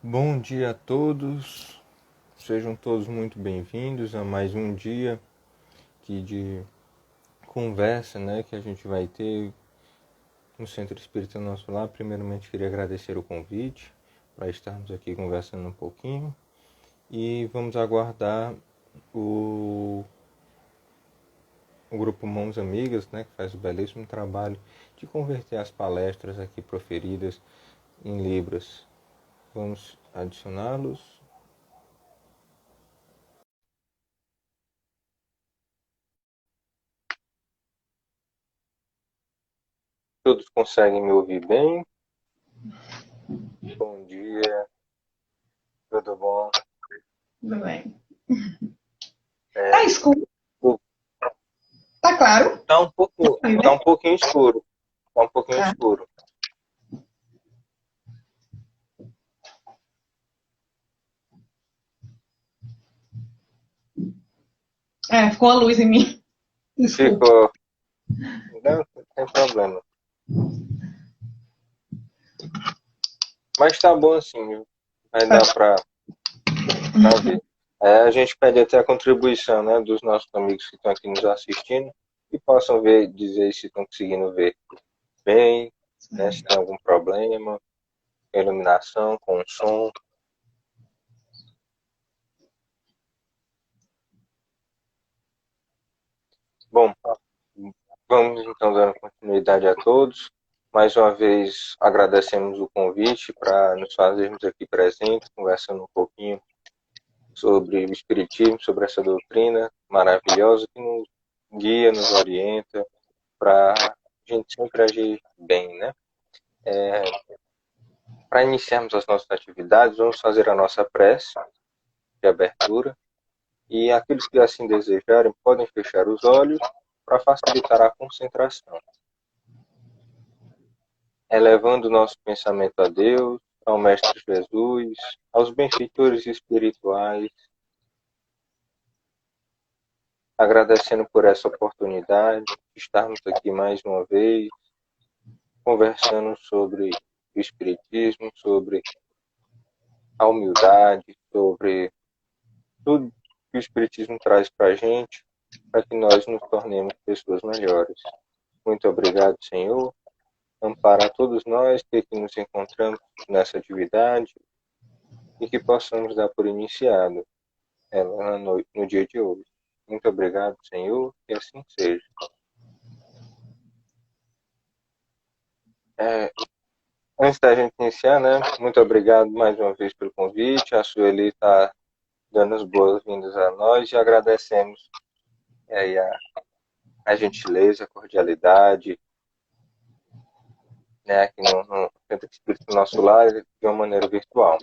Bom dia a todos, sejam todos muito bem-vindos a mais um dia aqui de conversa, que a gente vai ter no Centro Espírita Nosso Lar. Primeiramente, queria agradecer o convite para estarmos aqui conversando um pouquinho e vamos aguardar o, o grupo Mãos Amigas, que faz o belíssimo trabalho de converter as palestras aqui proferidas em Libras. Vamos adicioná-los. Todos conseguem me ouvir bem? Bom dia, tudo bom? Tudo bem. Tá escuro? O- Tá claro? Tá um pouco, Oi, tá né? um pouquinho escuro, tá um pouquinho Tá. escuro. Ficou a luz em mim. Desculpe. Ficou, não tem problema. Mas tá bom assim, vai Tá. dar pra ver. A gente pede até a contribuição, dos nossos amigos que estão aqui nos assistindo e possam ver, dizer se estão conseguindo ver bem, se tem algum problema com a iluminação, com o som. Bom, vamos então dando continuidade a todos. Mais uma vez agradecemos o convite para nos fazermos aqui presentes, conversando um pouquinho sobre o Espiritismo, sobre essa doutrina maravilhosa que nos guia, nos orienta para a gente sempre agir bem, Para iniciarmos as nossas atividades, vamos fazer a nossa prece de abertura e aqueles que assim desejarem podem fechar os olhos para facilitar a concentração. Elevando nosso pensamento a Deus, ao Mestre Jesus, aos benfeitores espirituais, agradecendo por essa oportunidade de estarmos aqui mais uma vez, conversando sobre o Espiritismo, sobre a humildade, sobre tudo que o Espiritismo traz para a gente, para que nós nos tornemos pessoas melhores. Muito obrigado, Senhor. Ampara todos nós que aqui nos encontramos nessa atividade e que possamos dar por iniciado ela no dia de hoje. Muito obrigado, Senhor, que assim seja. É, Antes da gente iniciar, muito obrigado mais uma vez pelo convite. A Sueli está dando as boas-vindas a nós e agradecemos aí a gentileza, a cordialidade, aqui no Centro Espírita do Nosso Lar de uma maneira virtual.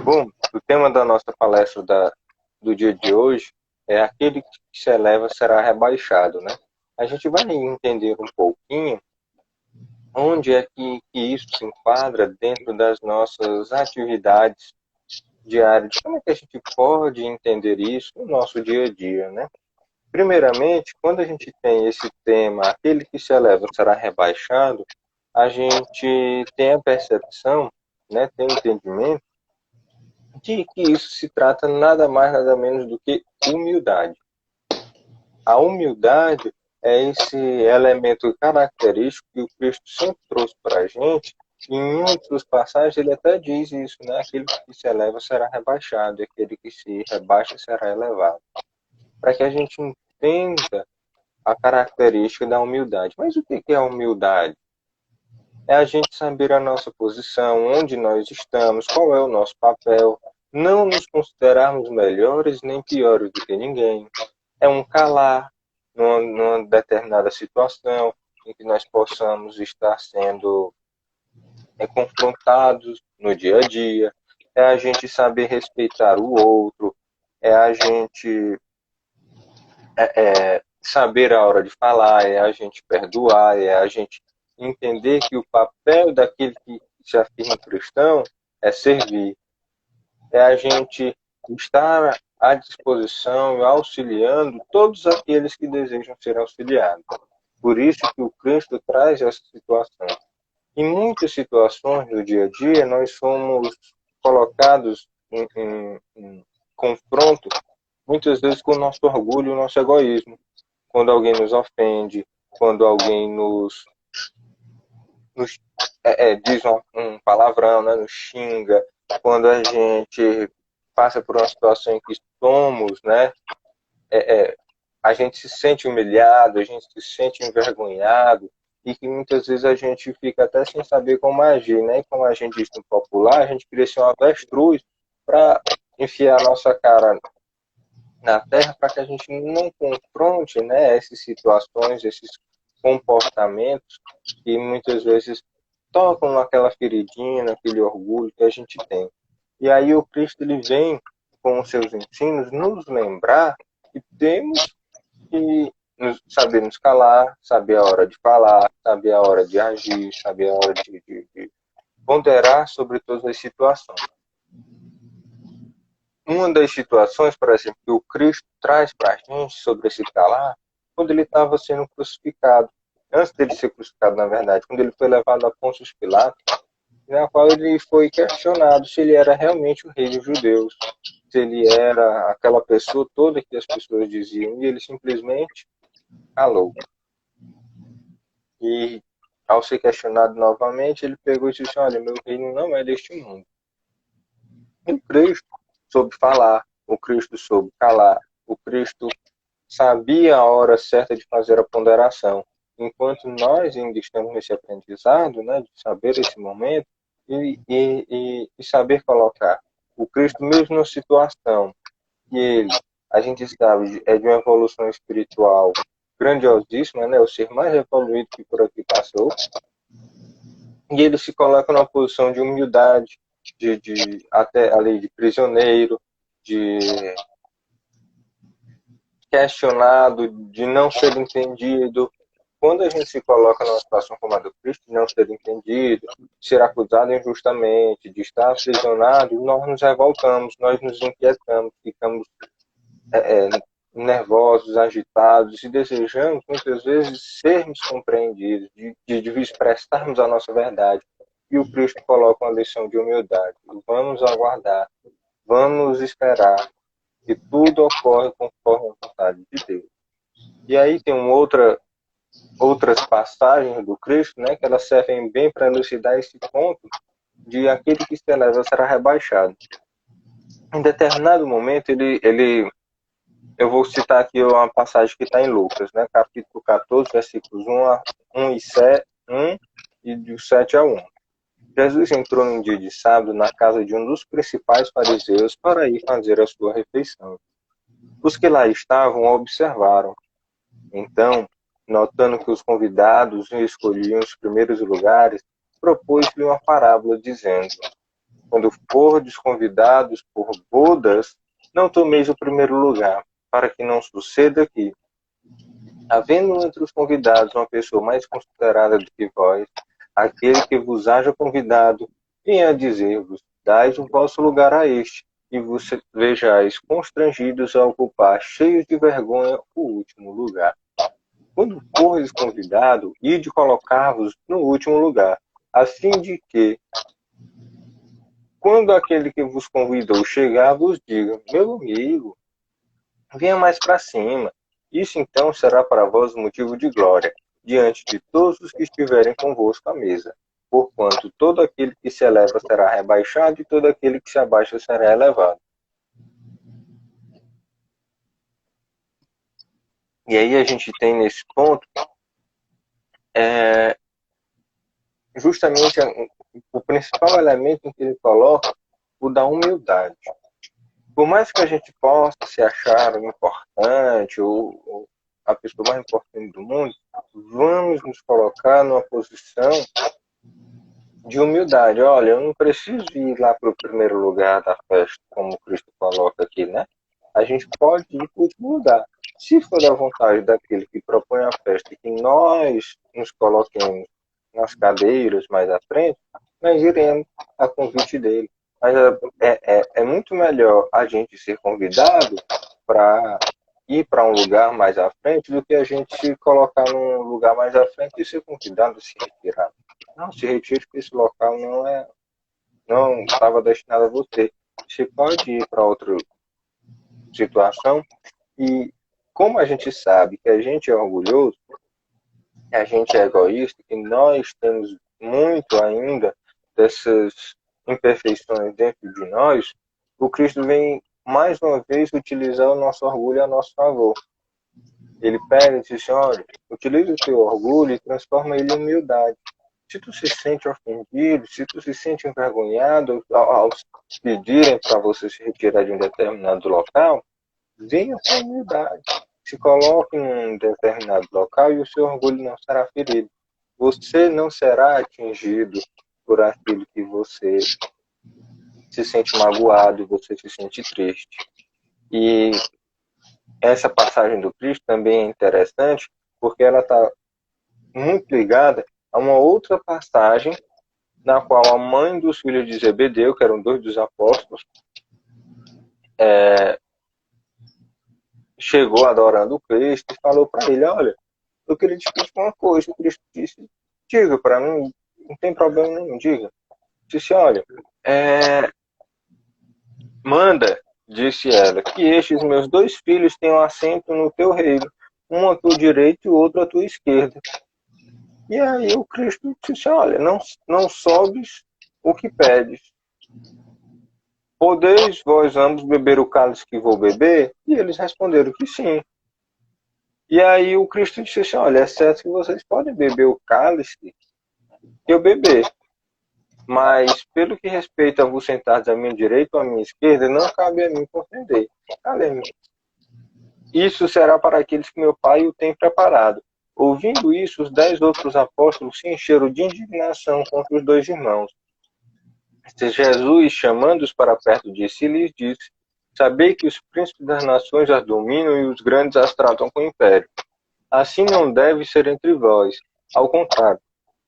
Bom, o tema da nossa palestra do dia de hoje é aquele que se eleva será rebaixado, A gente vai entender um pouquinho onde é que isso se enquadra dentro das nossas atividades diárias. Como é que a gente pode entender isso no nosso dia a dia, Primeiramente, quando a gente tem esse tema, aquele que se eleva será rebaixado, a gente tem a percepção, tem o entendimento de que isso se trata nada mais, nada menos do que humildade. A humildade é esse elemento característico que o Cristo sempre trouxe para a gente. Em outras passagens ele até diz isso, Aquele que se eleva será rebaixado, e aquele que se rebaixa será elevado. Para que a gente entenda a característica da humildade. Mas o que é a humildade? É a gente saber a nossa posição, onde nós estamos, qual é o nosso papel, não nos considerarmos melhores nem piores do que ninguém. É um calar numa determinada situação em que nós possamos estar sendo confrontados no dia a dia. É a gente saber respeitar o outro, é a gente saber a hora de falar, é a gente perdoar, é a gente entender que o papel daquele que se afirma cristão é servir, é a gente estar à disposição e auxiliando todos aqueles que desejam ser auxiliados. Por isso que o Cristo traz essa situação. Em muitas situações do dia a dia, nós somos colocados em confronto, muitas vezes com o nosso orgulho e o nosso egoísmo. Quando alguém nos ofende, quando alguém nos diz um palavrão, né, nos xinga, quando a gente passa por uma situação em que somos, né, a gente se sente humilhado, a gente se sente envergonhado, e que muitas vezes a gente fica até sem saber como agir, né? E como a gente diz no popular, a gente queria ser um avestruz para enfiar a nossa cara na terra para que a gente não confronte, né, essas situações, esses comportamentos que muitas vezes tocam naquela feridinha, naquele orgulho que a gente tem. E aí o Cristo ele vem com os seus ensinos nos lembrar que temos que saber nos calar, saber a hora de falar, saber a hora de agir, saber a hora de ponderar sobre todas as situações. Uma das situações, por exemplo, que o Cristo traz para a gente sobre esse calar, quando ele estava sendo crucificado, antes dele ser crucificado, na verdade, quando ele foi levado a Pôncio Pilatos, na qual ele foi questionado se ele era realmente o rei dos judeus, se ele era aquela pessoa toda que as pessoas diziam, e ele simplesmente calou. E, ao ser questionado novamente, ele pegou e disse: olha, meu reino não é deste mundo. E o Cristo soube falar, o Cristo soube calar, o Cristo sabia a hora certa de fazer a ponderação. Enquanto nós ainda estamos nesse aprendizado, né, de saber esse momento e saber colocar o Cristo mesmo na situação que ele, a gente sabe, é de uma evolução espiritual grandiosíssima, né, o ser mais evoluído que por aqui passou, e ele se coloca numa posição de humildade, até ali de prisioneiro, de questionado, de não ser entendido. Quando a gente se coloca numa situação como a do Cristo, de não ser entendido, de ser acusado injustamente, de estar aprisionado, nós nos revoltamos, nós nos inquietamos, ficamos nervosos, agitados e desejamos muitas vezes sermos compreendidos, de expressarmos a nossa verdade. E o Cristo coloca uma lição de humildade. Vamos aguardar, vamos esperar que tudo ocorre conforme a vontade de Deus. E aí tem outras passagens do Cristo, né, que elas servem bem para elucidar esse ponto de aquele que se eleva será rebaixado. Em determinado momento, eu vou citar aqui uma passagem que está em Lucas, né, capítulo 14, versículos 1 e do 7 a 1. Jesus entrou num dia de sábado na casa de um dos principais fariseus para ir fazer a sua refeição. Os que lá estavam observaram. Então, notando que os convidados escolhiam os primeiros lugares, propôs-lhe uma parábola, dizendo: quando fordes convidados por bodas, não tomeis o primeiro lugar, para que não suceda que, havendo entre os convidados uma pessoa mais considerada do que vós, aquele que vos haja convidado, venha dizer-vos: dais o vosso lugar a este, e vos vejais constrangidos a ocupar, cheios de vergonha, o último lugar. Quando fordes convidado, ide colocar-vos no último lugar, a fim de que, quando aquele que vos convidou chegar, vos diga: meu amigo, venha mais para cima. Isso então será para vós motivo de glória, diante de todos os que estiverem convosco à mesa. Porquanto todo aquele que se eleva será rebaixado, e todo aquele que se abaixa será elevado. E aí a gente tem nesse ponto justamente o principal elemento em que ele coloca, o da humildade. Por mais que a gente possa se achar importante ou a pessoa mais importante do mundo, vamos nos colocar numa posição de humildade. Olha, eu não preciso ir lá para o primeiro lugar da festa, como o Cristo coloca aqui, né? A gente pode ir para o último lugar. Se for da vontade daquele que propõe a festa, que nós nos coloquemos nas cadeiras mais à frente, nós iremos a convite dele. Mas é muito melhor a gente ser convidado para ir para um lugar mais à frente do que a gente se colocar num lugar mais à frente e ser convidado a se retirar. Não, se retire, porque esse local não estava destinado a você. Você pode ir para outra situação. E como a gente sabe que a gente é orgulhoso, que a gente é egoísta, que nós temos muito ainda dessas imperfeições dentro de nós, o Cristo vem mais uma vez utilizar o nosso orgulho a nosso favor. Ele pega e diz assim, olha, utiliza o teu orgulho e transforma ele em humildade. Se tu se sente ofendido, se tu se sente envergonhado ao pedirem para você se retirar de um determinado local, venha com humildade. Se coloque em um determinado local e o seu orgulho não será ferido. Você não será atingido por aquilo que você se sente magoado, você se sente triste. E essa passagem do Cristo também é interessante porque ela está muito ligada a uma outra passagem na qual a mãe dos filhos de Zebedeu, que eram dois dos apóstolos, chegou adorando o Cristo e falou para ele, olha, eu queria te pedir uma coisa. O Cristo disse, diga para mim, não tem problema nenhum, diga. Disse, olha, manda, disse ela, que estes meus dois filhos tenham assento no teu reino, um à tua direita e o outro à tua esquerda. E aí o Cristo disse, olha, não sobes o que pedes. Podeis vós ambos beber o cálice que vou beber? E eles responderam que sim. E aí o Cristo disse assim, olha, é certo que vocês podem beber o cálice que eu beber. Mas, pelo que respeita a vos sentados à minha direita ou à minha esquerda, não cabe a mim conceder. Isso será para aqueles que meu Pai o tem preparado. Ouvindo isso, os 10 outros apóstolos se encheram de indignação contra os dois irmãos. Jesus, chamando-os para perto de si, lhes disse, sabei que os príncipes das nações as dominam e os grandes as tratam com império. Assim não deve ser entre vós. Ao contrário,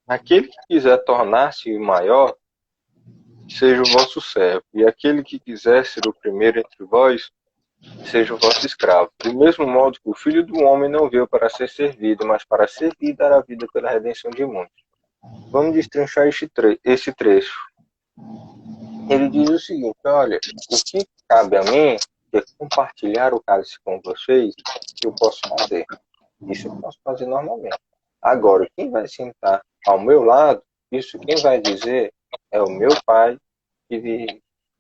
aquele que quiser tornar-se maior, seja o vosso servo, e aquele que quiser ser o primeiro entre vós, seja o vosso escravo. Do mesmo modo que o Filho do Homem não veio para ser servido, mas para servir e dar a vida pela redenção de muitos. Vamos destrinchar esse trecho. Ele diz o seguinte, olha, o que cabe a mim é compartilhar o cálice com vocês, que eu posso fazer. Isso eu posso fazer normalmente. Agora, quem vai sentar ao meu lado, isso quem vai dizer é o meu pai que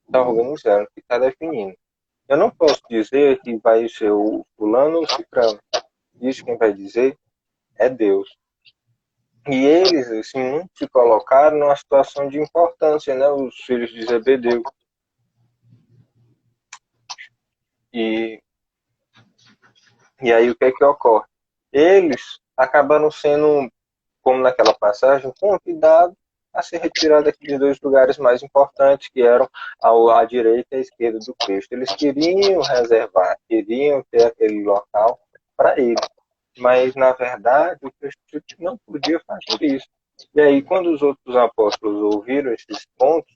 está organizando, que está definindo. Eu não posso dizer que vai ser o fulano ou o cicrano. Isso quem vai dizer é Deus. E eles, assim, se colocaram numa situação de importância, né? Os filhos de Zebedeu. E aí o que é que ocorre? Eles acabaram sendo, como naquela passagem, convidados a se retirar daqueles dois lugares mais importantes, que eram à direita e à esquerda do Cristo. Eles queriam reservar, queriam ter aquele local para eles. Mas, na verdade, o Cristo não podia fazer isso. E aí, quando os outros apóstolos ouviram esses pontos,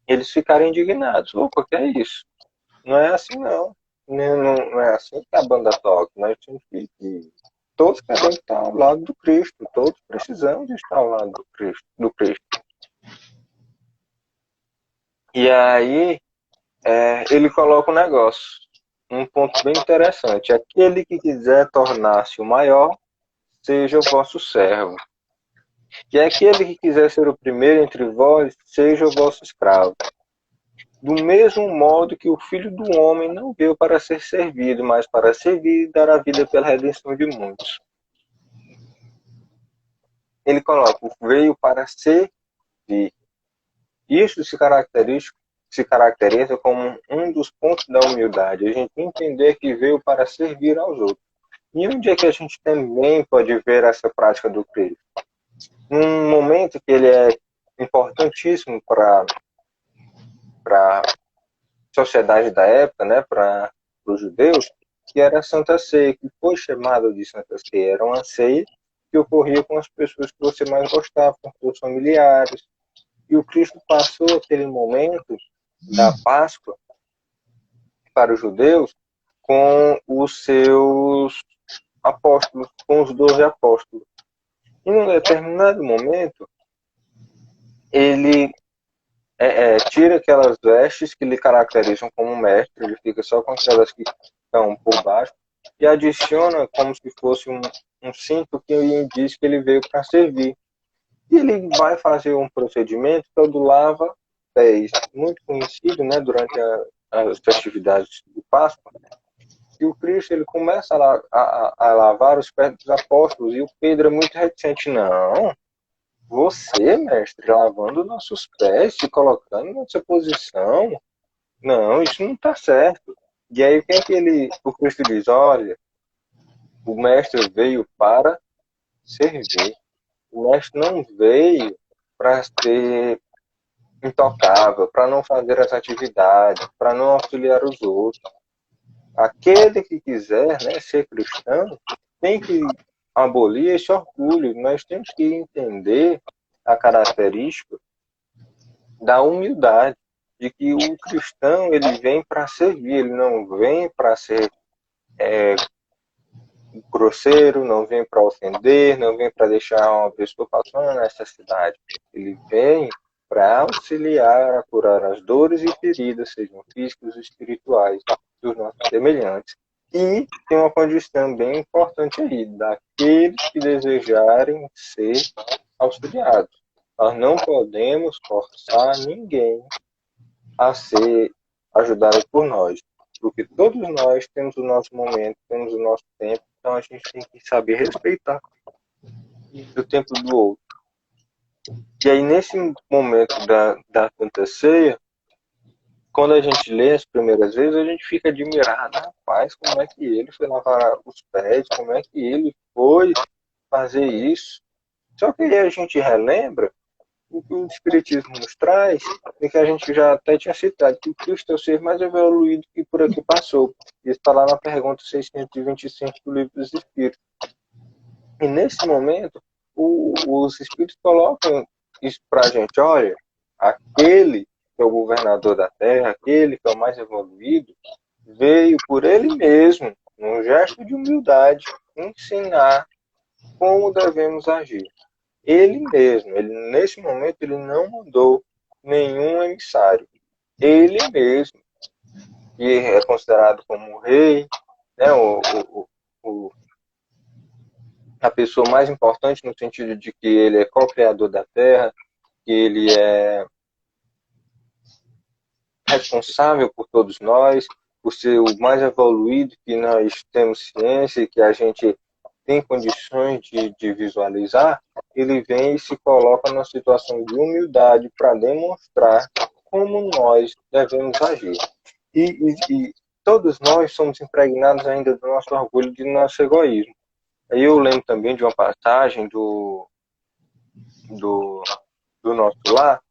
eles ficaram indignados. Opa, que é isso? Não é assim, não. Não é assim que a banda toca. Nós temos que todos queremos estar ao lado do Cristo. Todos precisamos de estar ao lado do Cristo. E aí, ele coloca um negócio. Um ponto bem interessante. Aquele que quiser tornar-se o maior, seja o vosso servo. E aquele que quiser ser o primeiro entre vós, seja o vosso escravo. Do mesmo modo que o Filho do Homem não veio para ser servido, mas para servir e dar a vida pela redenção de muitos. Ele coloca, veio para servir. Isso se caracteriza como um dos pontos da humildade. A gente entender que veio para servir aos outros. E onde é que a gente também pode ver essa prática do Cristo? Num momento que ele é importantíssimo para a sociedade da época, né, para os judeus, que era a Santa Ceia, que foi chamada de Santa Ceia. Era uma ceia que ocorria com as pessoas que você mais gostava, com os seus familiares. E o Cristo passou aquele momento da Páscoa para os judeus com os seus apóstolos, com os 12 apóstolos. E num determinado momento, ele tira aquelas vestes que lhe caracterizam como mestre, ele fica só com aquelas que estão por baixo, e adiciona como se fosse um cinto que diz que ele veio para servir. E ele vai fazer um procedimento que é o do lava-pés, muito conhecido, né, durante as festividades de Páscoa. E o Cristo ele começa a lavar os pés dos apóstolos, e o Pedro é muito reticente. Não, você, mestre, lavando nossos pés, se colocando nessa posição, não, isso não está certo. E aí o que é que o Cristo diz? Olha, o mestre veio para servir. O mestre não veio para ser intocável, para não fazer as atividades, para não auxiliar os outros. Aquele que quiser, né, ser cristão tem que abolir esse orgulho. Nós temos que entender a característica da humildade, de que o cristão ele vem para servir, ele não vem para ser grosseiro, não vem para ofender, não vem para deixar uma pessoa passando necessidade. Ele vem para auxiliar a curar as dores e feridas, sejam físicas ou espirituais, dos nossos semelhantes. E tem uma condição bem importante aí, daqueles que desejarem ser auxiliados. Nós não podemos forçar ninguém a ser ajudado por nós, porque todos nós temos o nosso momento, temos o nosso tempo, então a gente tem que saber respeitar o tempo do outro. E aí, nesse momento da Santa Ceia, quando a gente lê as primeiras vezes, a gente fica admirado, rapaz, como é que ele foi lavar os pés, como é que ele foi fazer isso. Só que aí a gente relembra o que o Espiritismo nos traz, e que a gente já até tinha citado, que o Cristo é o ser mais evoluído que por aqui passou. Isso está lá na pergunta 625 do Livro dos Espíritos. E nesse momento, os Espíritos colocam isso para a gente, olha, aquele que é o governador da Terra, aquele que é o mais evoluído, veio por ele mesmo, num gesto de humildade, ensinar como devemos agir. Ele mesmo, nesse momento, ele não mandou nenhum emissário. Ele mesmo, que é considerado como o rei, né, a pessoa mais importante no sentido de que ele é co-criador da Terra, que ele é responsável por todos nós, por ser o mais evoluído que nós temos ciência e que a gente tem condições de visualizar, ele vem e se coloca numa situação de humildade para demonstrar como nós devemos agir. E todos nós somos impregnados ainda do nosso orgulho, do nosso egoísmo. Aí eu lembro também de uma passagem do, do nosso lar,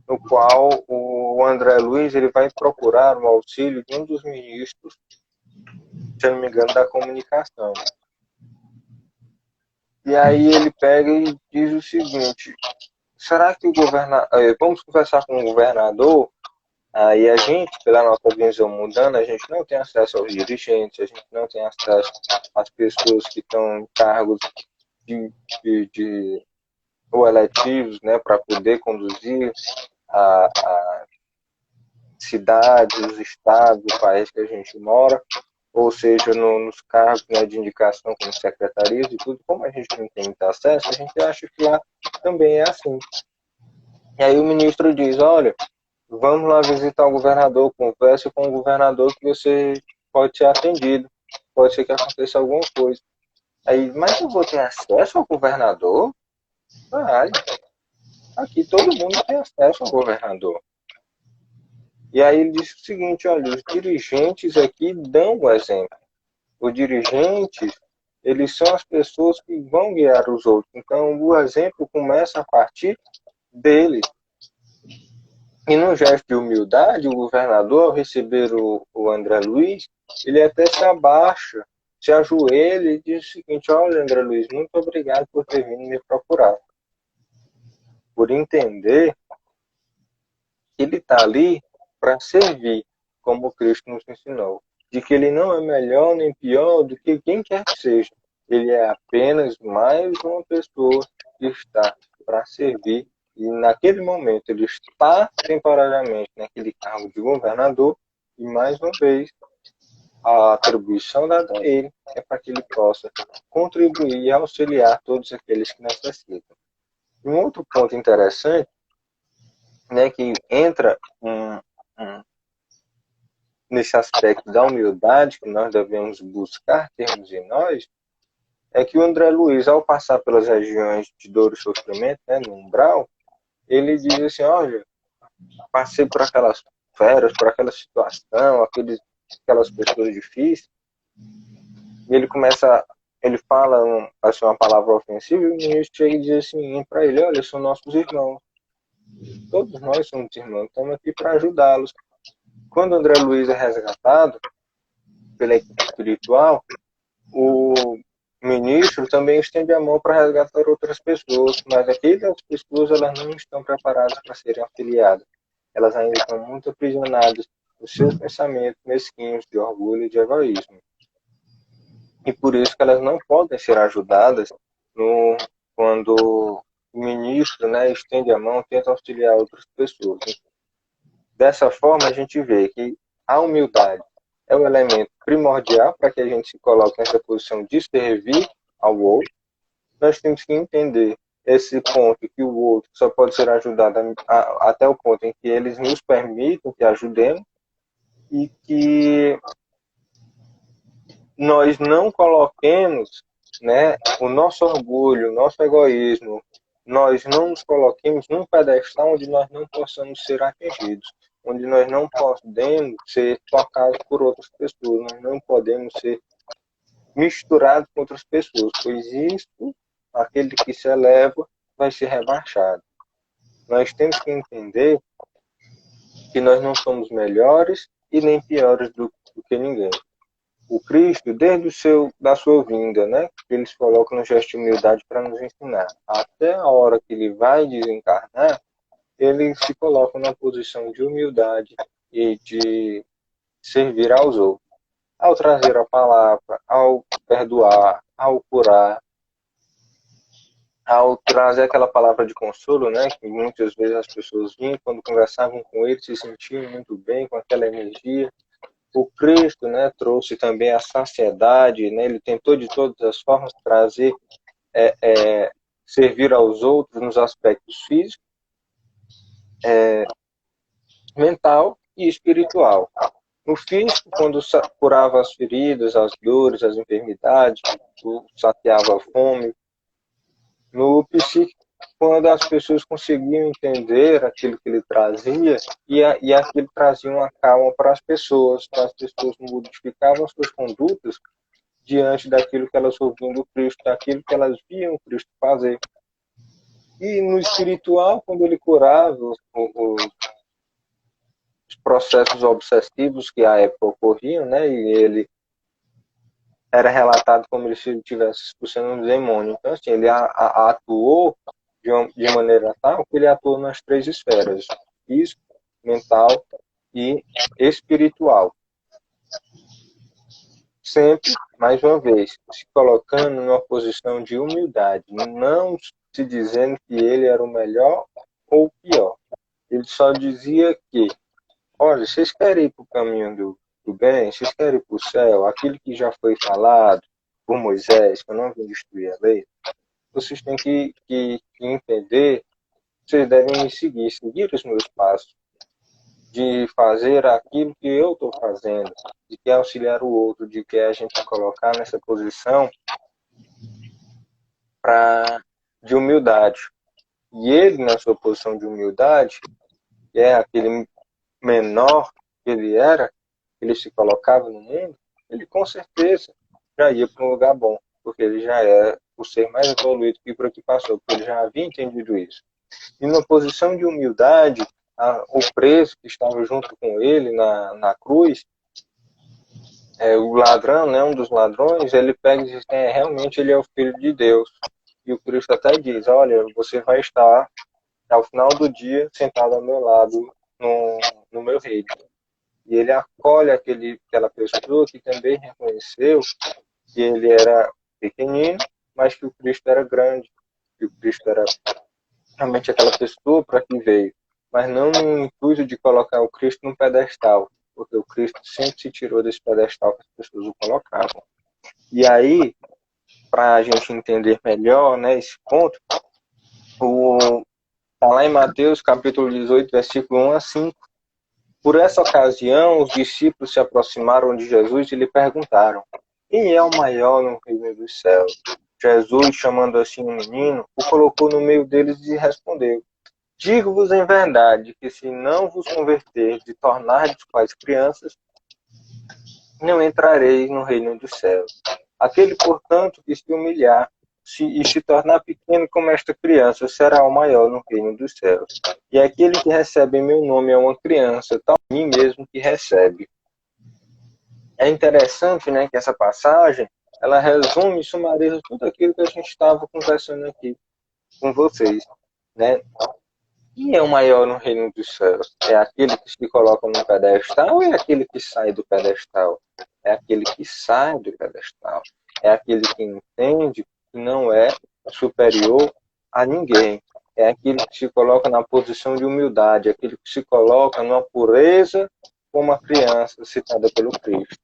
no qual o André Luiz ele vai procurar o auxílio de um dos ministros, se eu não me engano, da comunicação. E aí ele pega e diz o seguinte: será que o governador. Vamos conversar com o governador? Aí a gente, pela nossa visão mundana, a gente não tem acesso aos dirigentes, a gente não tem acesso às pessoas que estão em cargos de ou eletivos, né, para poder conduzir a cidades, os estados, o país que a gente mora, ou seja, nos cargos, né, de indicação como secretarias e tudo. Como a gente não tem muito acesso, a gente acha que lá também é assim. E aí o ministro diz, olha, vamos lá visitar o governador, converse com o governador que você pode ser atendido, pode ser que aconteça alguma coisa. Aí, mas eu vou ter acesso ao governador? Ah, aqui todo mundo tem acesso ao governador. E aí ele disse o seguinte, olha, os dirigentes aqui dão o exemplo. Os dirigentes, eles são as pessoas que vão guiar os outros. Então, o exemplo começa a partir deles. E no gesto de humildade, o governador, ao receber o André Luiz, ele até se abaixa, se ajoelha e diz o seguinte, olha, André Luiz, muito obrigado por ter vindo me procurar. Por entender que ele está ali para servir, como Cristo nos ensinou. De que ele não é melhor nem pior do que quem quer que seja. Ele é apenas mais uma pessoa que está para servir E naquele momento ele está temporariamente naquele cargo de governador, e mais uma vez a atribuição dada a ele é para que ele possa contribuir e auxiliar todos aqueles que necessitam. Um outro ponto interessante, né, que entra nesse aspecto da humildade que nós devemos buscar termos em nós, é que o André Luiz, ao passar pelas regiões de dor e sofrimento, né, no umbral, ele diz assim, olha, passei por aquelas feras, por aquela situação, aquelas pessoas difíceis, e ele fala assim, uma palavra ofensiva, e o ministro chega e diz assim para ele, olha, são nossos irmãos, todos nós somos irmãos, estamos aqui para ajudá-los. Quando o André Luiz é resgatado pela equipe espiritual, o ministro também estende a mão para resgatar outras pessoas, mas aquelas pessoas elas não estão preparadas para serem afiliadas. Elas ainda estão muito aprisionadas nos seus pensamentos mesquinhos de orgulho e de egoísmo. E por isso que elas não podem ser ajudadas quando o ministro, né, estende a mão, tenta auxiliar outras pessoas. Dessa forma, a gente vê que a humildade é o elemento primordial para que a gente se coloque nessa posição de servir ao outro. Nós temos que entender esse ponto que o outro só pode ser ajudado até o ponto em que eles nos permitam que ajudemos e que nós não coloquemos, né, o nosso orgulho, o nosso egoísmo, nós não nos coloquemos num pedestal onde nós não possamos ser atingidos, onde nós não podemos ser tocados por outras pessoas, nós não podemos ser misturados com outras pessoas, pois isso, aquele que se eleva, vai ser rebaixado. Nós temos que entender que nós não somos melhores e nem piores do que ninguém. O Cristo, desde da sua vinda, né, que eles colocam no gesto de humildade para nos ensinar, até a hora que ele vai desencarnar, ele se coloca na posição de humildade e de servir aos outros. Ao trazer a palavra, ao perdoar, ao curar, ao trazer aquela palavra de consolo, né, que muitas vezes as pessoas vinham, quando conversavam com ele, se sentiam muito bem com aquela energia. O Cristo, né, trouxe também a saciedade, né, ele tentou de todas as formas trazer, servir aos outros nos aspectos físicos, mental e espiritual. No físico, quando curava as feridas, as dores, as enfermidades, saciava a fome. No psíquico, quando as pessoas conseguiam entender aquilo que ele trazia e aquilo trazia uma calma para as pessoas modificavam as suas condutas diante daquilo que elas ouviam do Cristo, daquilo que elas viam o Cristo fazer. E no espiritual, quando ele curava os processos obsessivos que à época ocorriam, né, e ele era relatado como se ele estivesse expulsando um demônio. Então, assim, ele atuou de maneira tal que ele atuou nas três esferas: físico, mental e espiritual. Sempre, mais uma vez, se colocando numa posição de humildade, não se dizendo que ele era o melhor ou o pior. Ele só dizia que, olha, vocês querem ir para o caminho do bem, vocês querem ir para o céu, aquilo que já foi falado por Moisés, que eu não vim destruir a lei, vocês têm que entender, vocês devem me seguir os meus passos, de fazer aquilo que eu estou fazendo, de que auxiliar o outro, de que a gente colocar nessa posição de humildade. E ele, na sua posição de humildade, que é aquele menor que ele era, que ele se colocava no mundo, ele com certeza já ia para um lugar bom, porque ele já era o ser mais evoluído que por aqui passou, porque ele já havia entendido isso. E na posição de humildade, o preso que estava junto com ele na cruz, o ladrão, né, um dos ladrões, ele pega e diz, realmente ele é o Filho de Deus. E o Cristo até diz, olha, você vai estar ao final do dia sentado ao meu lado no meu reino. E ele acolhe aquela pessoa que também reconheceu que ele era pequenino, mas que o Cristo era grande, que o Cristo era realmente aquela pessoa para que veio, mas não no intuito de colocar o Cristo no pedestal, porque o Cristo sempre se tirou desse pedestal que as pessoas o colocavam. E aí, para a gente entender melhor, né, esse ponto, está lá em Mateus capítulo 18, versículo 1 a 5. Por essa ocasião, os discípulos se aproximaram de Jesus e lhe perguntaram: quem é o maior no reino dos céus? Jesus, chamando assim um menino, o colocou no meio deles e respondeu: digo-vos em verdade que se não vos converterdes e tornardes quais crianças, não entrareis no reino dos céus. Aquele, portanto, que se humilhar e se tornar pequeno como esta criança, será o maior no reino dos céus. E aquele que recebe em meu nome é uma criança, tal a mim mesmo que recebe. É interessante, né, que essa passagem, ela resume e sumariza tudo aquilo que a gente estava conversando aqui com vocês, né? Quem é o maior no reino dos céus? É aquele que se coloca no pedestal ou é aquele que sai do pedestal? É aquele que sai do pedestal. É aquele que entende que não é superior a ninguém. É aquele que se coloca na posição de humildade, aquele que se coloca numa pureza como a criança citada pelo Cristo.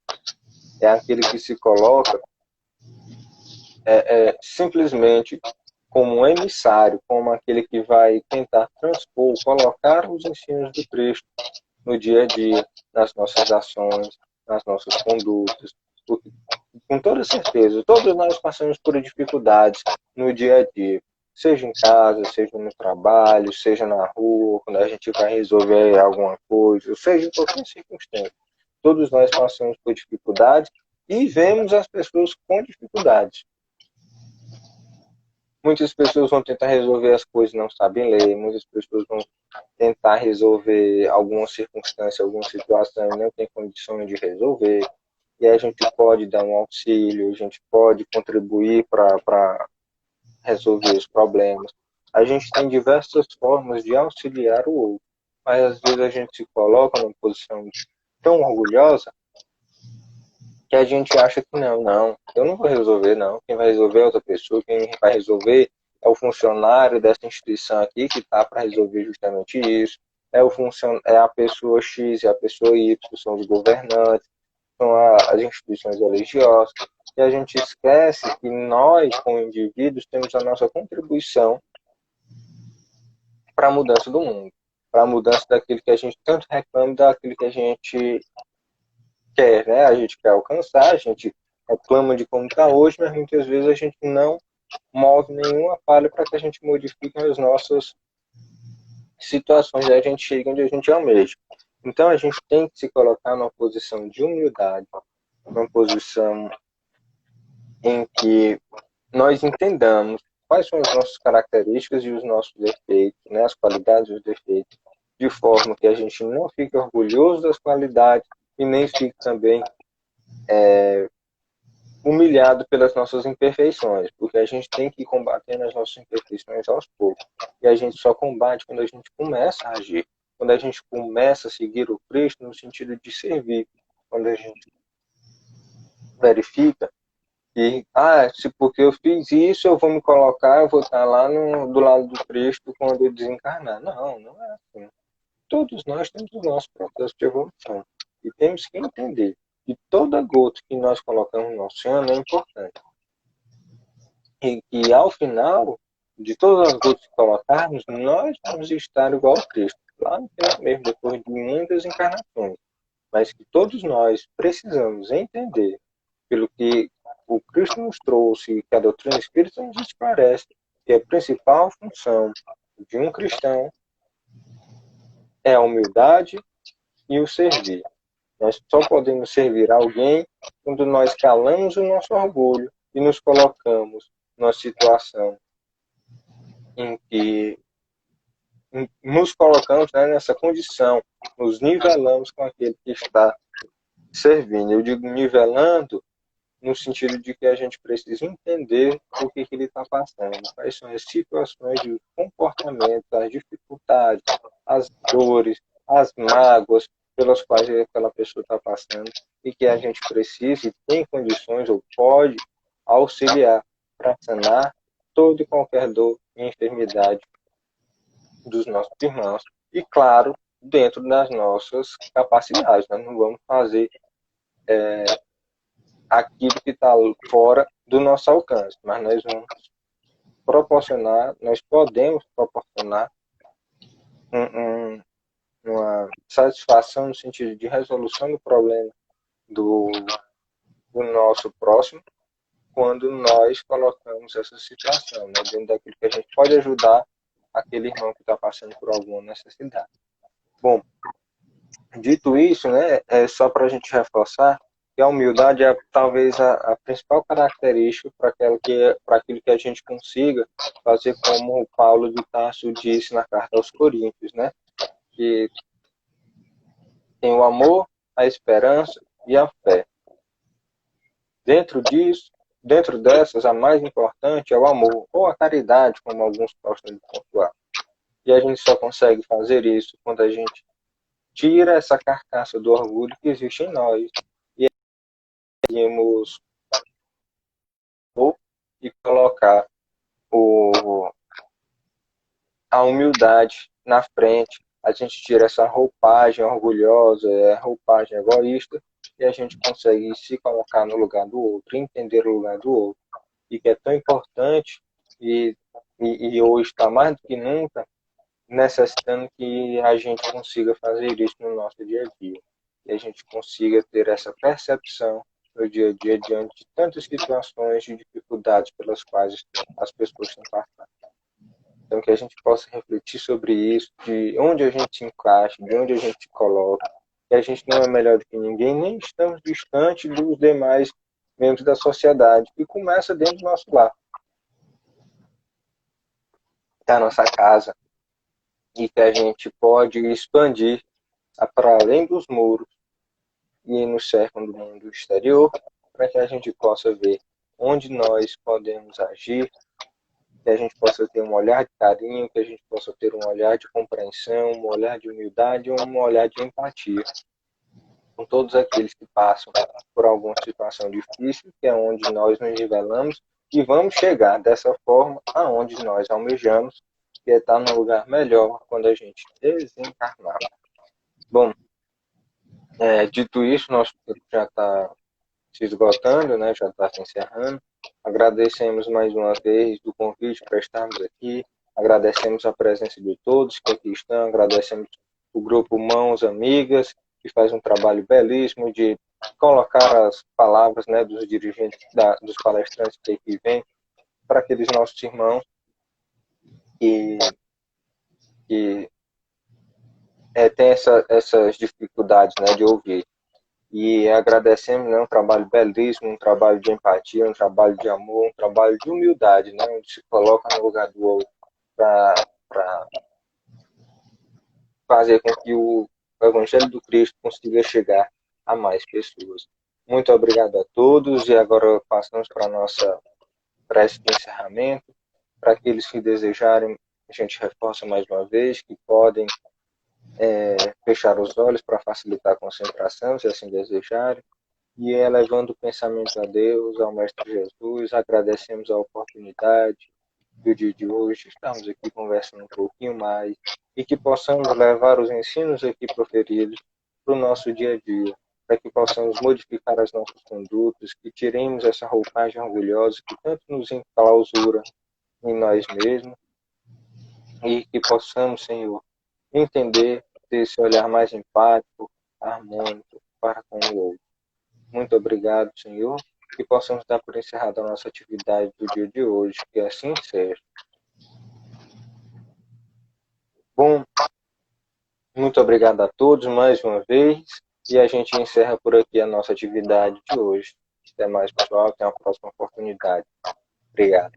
É aquele que se coloca simplesmente como um emissário, como aquele que vai tentar transpor, colocar os ensinos do Cristo no dia a dia, nas nossas ações, nas nossas condutas. Porque, com toda certeza, todos nós passamos por dificuldades no dia a dia, seja em casa, seja no trabalho, seja na rua, quando a gente vai resolver alguma coisa, seja em qualquer circunstância. Todos nós passamos por dificuldades e vemos as pessoas com dificuldades. Muitas pessoas vão tentar resolver as coisas e não sabem ler, muitas pessoas vão tentar resolver alguma circunstância, alguma situação e não tem condições de resolver. E a gente pode dar um auxílio, a gente pode contribuir para resolver os problemas. A gente tem diversas formas de auxiliar o outro, mas às vezes a gente se coloca numa posição tão orgulhosa que a gente acha que não, eu não vou resolver, não. Quem vai resolver é outra pessoa, quem vai resolver é o funcionário dessa instituição aqui que está para resolver justamente isso. É a pessoa X e a pessoa Y, são os governantes, são as instituições religiosas. E a gente esquece que nós, como indivíduos, temos a nossa contribuição para a mudança do mundo, para a mudança daquilo que a gente tanto reclama, daquilo que a gente quer, né? A gente quer alcançar, a gente reclama de como está hoje, mas muitas vezes a gente não move nenhuma falha para que a gente modifique as nossas situações e a gente chegue onde a gente almeja. Então a gente tem que se colocar numa posição de humildade, numa posição em que nós entendamos quais são as nossas características e os nossos defeitos, né? As qualidades e os defeitos, de forma que a gente não fique orgulhoso das qualidades e nem fique também humilhado pelas nossas imperfeições, porque a gente tem que ir combatendo as nossas imperfeições aos poucos. E a gente só combate quando a gente começa a agir, quando a gente começa a seguir o Cristo no sentido de servir, quando a gente verifica que, se porque eu fiz isso, eu vou me colocar, eu vou estar lá do lado do Cristo quando eu desencarnar. Não, não é assim. Todos nós temos o nosso processo de evolução. E temos que entender que toda gota que nós colocamos no oceano é importante. E que ao final de todas as gotas que colocarmos, nós vamos estar igual a Cristo, lá no final mesmo, depois de muitas encarnações. Mas que todos nós precisamos entender, pelo que o Cristo nos trouxe, que a doutrina espírita nos esclarece, que a principal função de um cristão é a humildade e o servir. Nós só podemos servir alguém quando nós calamos o nosso orgulho e nos colocamos numa situação em que nos colocamos, né, nessa condição, nos nivelamos com aquele que está servindo. Eu digo nivelando no sentido de que a gente precisa entender o que ele está passando, quais são as situações de comportamento, as dificuldades, as dores, as mágoas pelas quais aquela pessoa está passando e que a gente precisa e tem condições ou pode auxiliar para sanar toda e qualquer dor e enfermidade dos nossos irmãos e, claro, dentro das nossas capacidades. Nós não vamos fazer aquilo que está fora do nosso alcance, mas nós vamos proporcionar, nós podemos proporcionar um, uma satisfação no sentido de resolução do problema do, do nosso próximo quando nós colocamos essa situação, né, dentro daquilo que a gente pode ajudar aquele irmão que está passando por alguma necessidade. Bom, dito isso, né, é só para a gente reforçar que a humildade é talvez a principal característica para aquilo que a gente consiga fazer como o Paulo de Tarso disse na carta aos Coríntios, né, que tem o amor, a esperança e a fé. Dentro dessas, a mais importante é o amor, ou a caridade, como alguns gostam de pontuar. E a gente só consegue fazer isso quando a gente tira essa carcaça do orgulho que existe em nós e conseguimos e colocar a humildade na frente. A gente tira essa roupagem orgulhosa, roupagem egoísta, e a gente consegue se colocar no lugar do outro, entender o lugar do outro. E que é tão importante, e hoje está mais do que nunca, necessitando que a gente consiga fazer isso no nosso dia a dia. E a gente consiga ter essa percepção no dia a dia diante de tantas situações de dificuldades pelas quais as pessoas estão passando. Então, que a gente possa refletir sobre isso, de onde a gente se encaixa, de onde a gente se coloca, que a gente não é melhor do que ninguém, nem estamos distante dos demais membros da sociedade, que começa dentro do nosso lar, da nossa casa, e que a gente pode expandir para além dos muros e nos cercam do mundo exterior, para que a gente possa ver onde nós podemos agir, que a gente possa ter um olhar de carinho, que a gente possa ter um olhar de compreensão, um olhar de humildade, um olhar de empatia com todos aqueles que passam por alguma situação difícil, que é onde nós nos nivelamos e vamos chegar dessa forma aonde nós almejamos, que é estar num lugar melhor quando a gente desencarnar. Bom, dito isso, nosso tempo já está se esgotando, né? Já está se encerrando. Agradecemos mais uma vez do convite para estarmos aqui. Agradecemos a presença de todos que aqui estão. Agradecemos o grupo Mãos Amigas, que faz um trabalho belíssimo de colocar as palavras, né, dos dirigentes, dos palestrantes que aqui vêm, para aqueles nossos irmãos que têm essas dificuldades, né, de ouvir. E agradecemos, né, um trabalho belíssimo, um trabalho de empatia, um trabalho de amor, um trabalho de humildade, né, onde se coloca no lugar do outro para fazer com que o Evangelho do Cristo consiga chegar a mais pessoas. Muito obrigado a todos e agora passamos para a nossa prece de encerramento. Para aqueles que desejarem, a gente reforça mais uma vez que podem fechar os olhos para facilitar a concentração, se assim desejarem. E elevando o pensamento a Deus, ao Mestre Jesus, agradecemos a oportunidade do dia de hoje, estamos aqui conversando um pouquinho mais e que possamos levar os ensinos aqui proferidos para o nosso dia a dia, para que possamos modificar as nossas condutas, que tiremos essa roupagem orgulhosa que tanto nos enclausura em nós mesmos e que possamos, Senhor, entender, ter esse olhar mais empático, harmônico para com o outro. Muito obrigado, Senhor, que possamos dar por encerrada a nossa atividade do dia de hoje, que assim seja. Bom, muito obrigado a todos mais uma vez, e a gente encerra por aqui a nossa atividade de hoje. Até mais, pessoal, até uma próxima oportunidade. Obrigado.